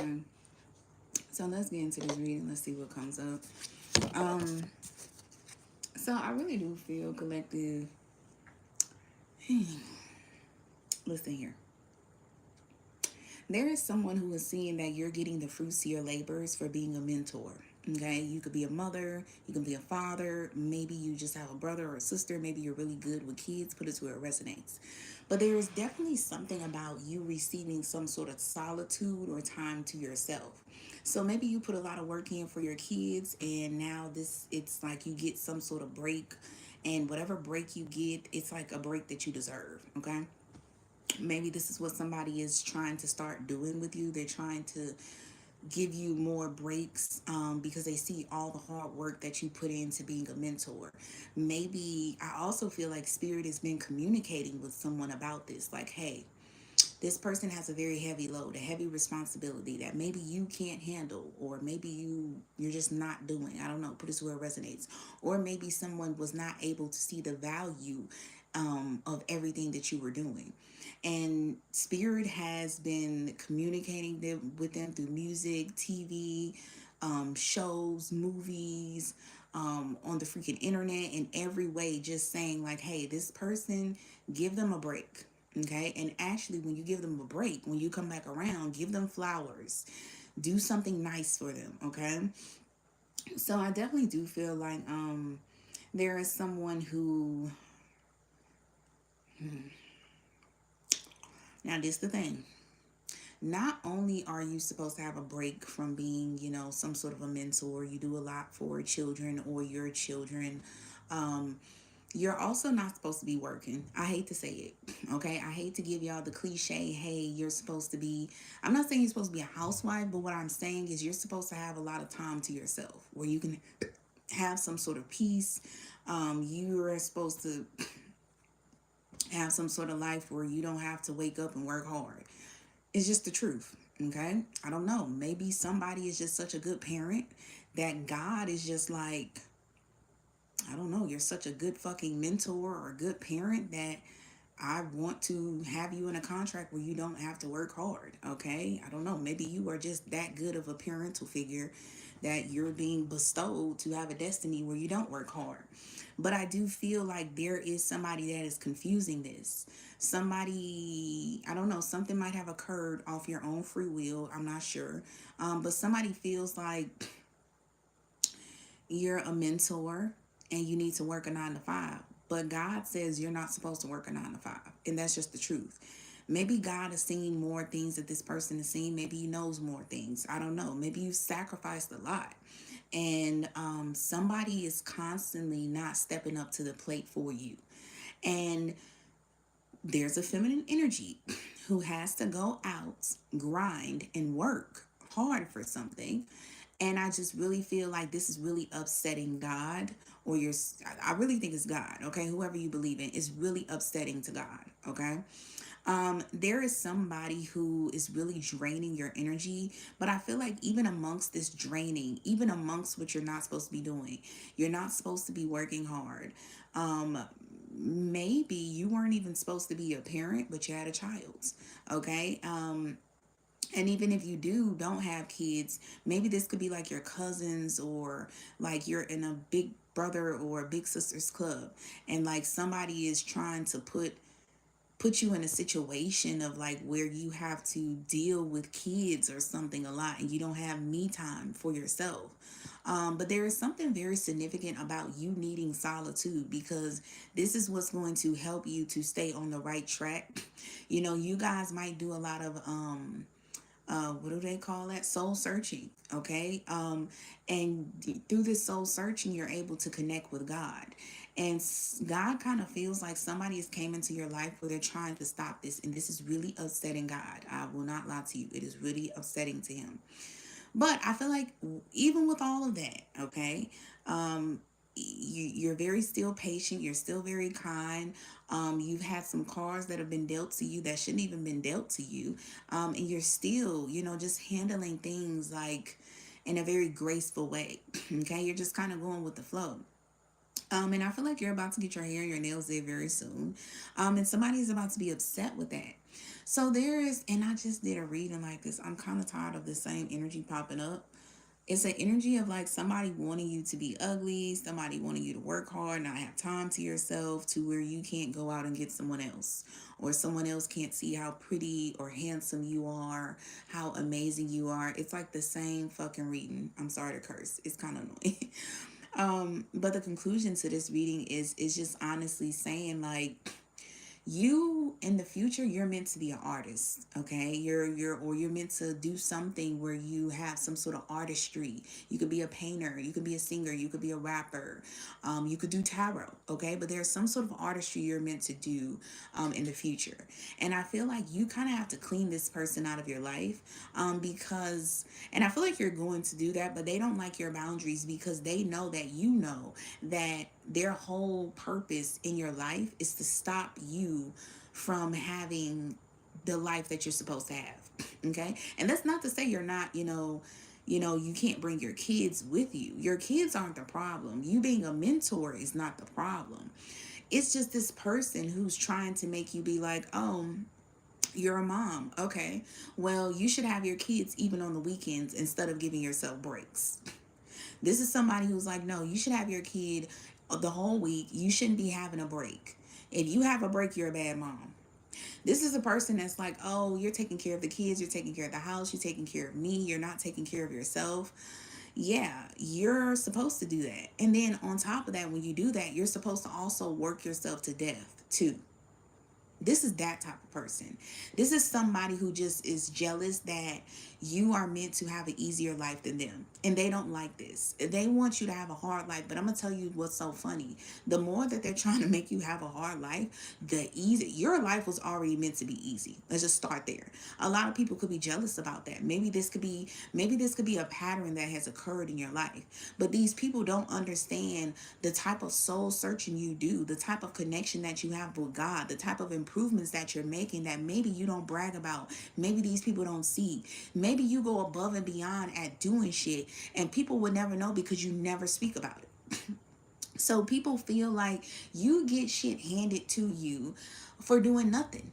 Okay. So let's get into this reading. Let's see what comes up. Um, so I really do feel collective. Listen here. There is someone who is seeing that you're getting the fruits of your labors for being a mentor. Okay, you could be a mother, you can be a father, maybe you just have a brother or a sister, maybe you're really good with kids, put it to where it resonates. But there is definitely something about you receiving some sort of solitude or time to yourself. So maybe you put a lot of work in for your kids, and now this it's like you get some sort of break, and whatever break you get, it's like a break that you deserve. Okay, maybe this is what somebody is trying to start doing with you. They're trying to give you more breaks because they see all the hard work that you put into being a mentor. Maybe I also feel like spirit has been communicating with someone about this, like, hey, this person has a very heavy load, a heavy responsibility that maybe you can't handle, or maybe you're just not doing. I don't know, put it where it resonates. Or maybe someone was not able to see the value of everything that you were doing. And spirit has been communicating with them through music, TV, shows, movies, on the freaking internet, in every way, just saying like, hey, this person, give them a break. Okay, and actually, when you give them a break, when you come back around, give them flowers, do something nice for them. Okay, so I definitely do feel like there is someone who, now this the thing, not only are you supposed to have a break from being, some sort of a mentor, you do a lot for children or your children. Um, you're also not supposed to be working. I hate to say it. Okay. I hate to give y'all the cliche, hey, you're supposed to be, I'm not saying you're supposed to be a housewife, but what I'm saying is you're supposed to have a lot of time to yourself where you can have some sort of peace. You're supposed to have some sort of life where you don't have to wake up and work hard. It's just the truth. Okay. I don't know. Maybe somebody is just such a good parent that God is just like, I don't know, you're such a good fucking mentor or a good parent that I want to have you in a contract where you don't have to work hard. Okay. I don't know. Maybe you are just that good of a parental figure that you're being bestowed to have a destiny where you don't work hard. But I do feel like there is somebody that is confusing this. Somebody, I don't know, something might have occurred off your own free will. I'm not sure. But somebody feels like you're a mentor and you need to work a 9 to 5. But God says you're not supposed to work a 9 to 5. And that's just the truth. Maybe God has seen more things that this person has seen. Maybe he knows more things. I don't know. Maybe you've sacrificed a lot. And somebody is constantly not stepping up to the plate for you. And there's a feminine energy who has to go out, grind, and work hard for something. And I just really feel like this is really upsetting God, or I really think it's God, okay? Whoever you believe in is really upsetting to God, okay? There is somebody who is really draining your energy, but I feel like even amongst this draining, even amongst what you're not supposed to be doing, you're not supposed to be working hard. Um, Maybe you weren't even supposed to be a parent, but you had a child, okay? And even if you don't have kids, maybe this could be like your cousins, or like you're in a big brother or a big sister's club, and like somebody is trying to put you in a situation of like where you have to deal with kids or something a lot, and you don't have me time for yourself. But there is something very significant about you needing solitude, because this is what's going to help you to stay on the right track. You guys might do a lot of what do they call that, soul searching, okay? And through this soul searching, you're able to connect with God. And God kind of feels like somebody has came into your life where they're trying to stop this, and this is really upsetting God. I will not lie to you, it is really upsetting to him. But I feel like even with all of that, okay, you're very still patient. You're still very kind. You've had some cards that have been dealt to you that shouldn't even been dealt to you, and you're still, just handling things like in a very graceful way. Okay, you're just kind of going with the flow. And I feel like you're about to get your hair and your nails did very soon. And somebody is about to be upset with that. So there is, and I just did a reading like this. I'm kind of tired of the same energy popping up. It's an energy of like somebody wanting you to be ugly, somebody wanting you to work hard, not have time to yourself, to where you can't go out and get someone else, or someone else can't see how pretty or handsome you are, how amazing you are. It's like the same fucking reading. I'm sorry to curse. It's kind of annoying. But the conclusion to this reading is just honestly saying like, you in the future, you're meant to be an artist. Okay, you're meant to do something where you have some sort of artistry. You could be a painter, you could be a singer, you could be a rapper, you could do tarot. Okay, but there's some sort of artistry you're meant to do in the future. And I feel like you kind of have to clean this person out of your life, because, and I feel like you're going to do that, but they don't like your boundaries because they know that you know that their whole purpose in your life is to stop you from having the life that you're supposed to have. Okay, and that's not to say you're not, you can't bring your kids with you. Your kids aren't the problem. You being a mentor is not the problem. It's just this person who's trying to make you be like, oh, you're a mom. Okay, well, you should have your kids even on the weekends instead of giving yourself breaks. This is somebody who's like, no, you should have your kid the whole week. You shouldn't be having a break. If you have a break, you're a bad mom. This is a person that's like, oh, you're taking care of the kids, you're taking care of the house, you're taking care of me, you're not taking care of yourself. Yeah, you're supposed to do that. And then on top of that, when you do that, you're supposed to also work yourself to death too. This is that type of person. This is somebody who just is jealous that you are meant to have an easier life than them. And they don't like this. They want you to have a hard life. But I'm going to tell you what's so funny. The more that they're trying to make you have a hard life, the easier. Your life was already meant to be easy. Let's just start there. A lot of people could be jealous about that. Maybe this could be a pattern that has occurred in your life. But these people don't understand the type of soul searching you do, the type of connection that you have with God, the type of improvements that you're making that maybe you don't brag about. Maybe these people don't see. Maybe you go above and beyond at doing shit and people would never know because you never speak about it. So people feel like you get shit handed to you for doing nothing,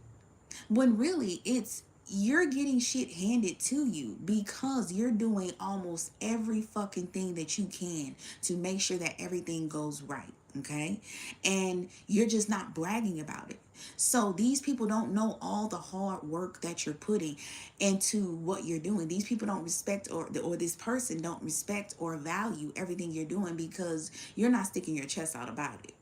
when really it's you're getting shit handed to you because you're doing almost every fucking thing that you can to make sure that everything goes right. Okay, and you're just not bragging about it. So these people don't know all the hard work that you're putting into what you're doing. These people don't respect, or this person don't respect or value everything you're doing because you're not sticking your chest out about it.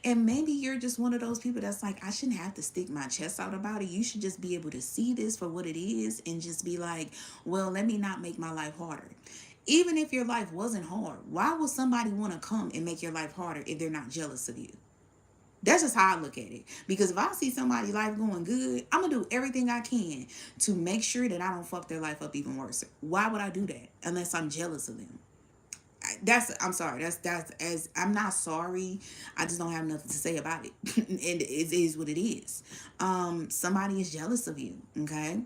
And maybe you're just one of those people that's like, I shouldn't have to stick my chest out about it. You should just be able to see this for what it is and just be like, well, let me not make my life harder. Even if your life wasn't hard, why would somebody want to come and make your life harder if they're not jealous of you? That's just how I look at it. Because if I see somebody's life going good, I'm going to do everything I can to make sure that I don't fuck their life up even worse. Why would I do that unless I'm jealous of them? I'm sorry. That's as I'm not sorry. I just don't have nothing to say about it. And it is what it is. Somebody is jealous of you. Okay.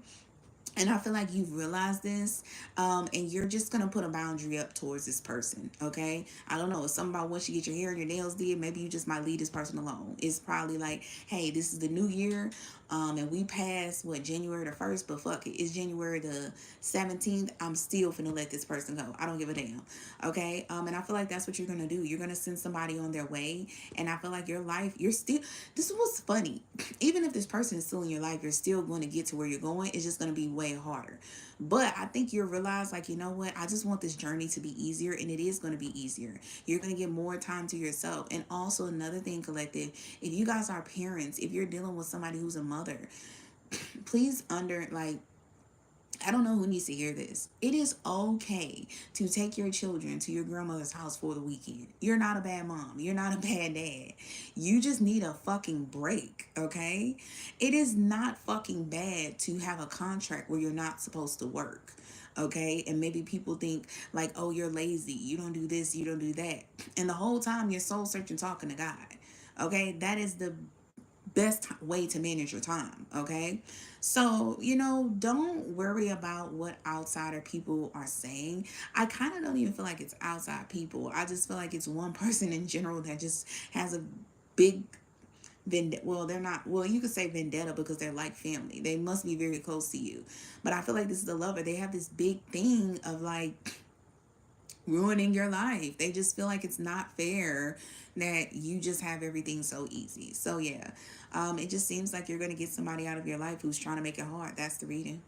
And I feel like you've realized this, and you're just gonna put a boundary up towards this person, okay? I don't know. It's something about once you get your hair and your nails did, maybe you just might leave this person alone. It's probably like, hey, this is the new year, and we passed January the 1st, but fuck it, it's January the 17th. I'm still finna let this person go. I don't give a damn, okay? And I feel like that's what you're gonna do. You're gonna send somebody on their way, and I feel like your life, you're still. This is what's funny. Even if this person is still in your life, you're still going to get to where you're going. It's just gonna be way harder. But I think you'll realize, like, you know what? I just want this journey to be easier, and it is going to be easier. You're going to get more time to yourself. And also another thing, collective, if you guys are parents, if you're dealing with somebody who's a mother, please I don't know who needs to hear this. It is okay to take your children to your grandmother's house for the weekend. You're not a bad mom. You're not a bad dad. You just need a fucking break, okay? It is not fucking bad to have a contract where you're not supposed to work, okay? And maybe people think like, oh, you're lazy. You don't do this, you don't do that. And the whole time you're soul searching, talking to God, okay? That is the best way to manage your time. Okay, so don't worry about what outsider people are saying. I kind of don't even feel like it's outside people. I just feel like it's one person in general that just has a big vendetta. Well, they're not, well, you could say vendetta because they're like family. They must be very close to you. But I feel like this is the lover. They have this big thing of like ruining your life. They just feel like it's not fair that you just have everything so easy. So yeah, it just seems like you're going to get somebody out of your life who's trying to make it hard. That's the reading.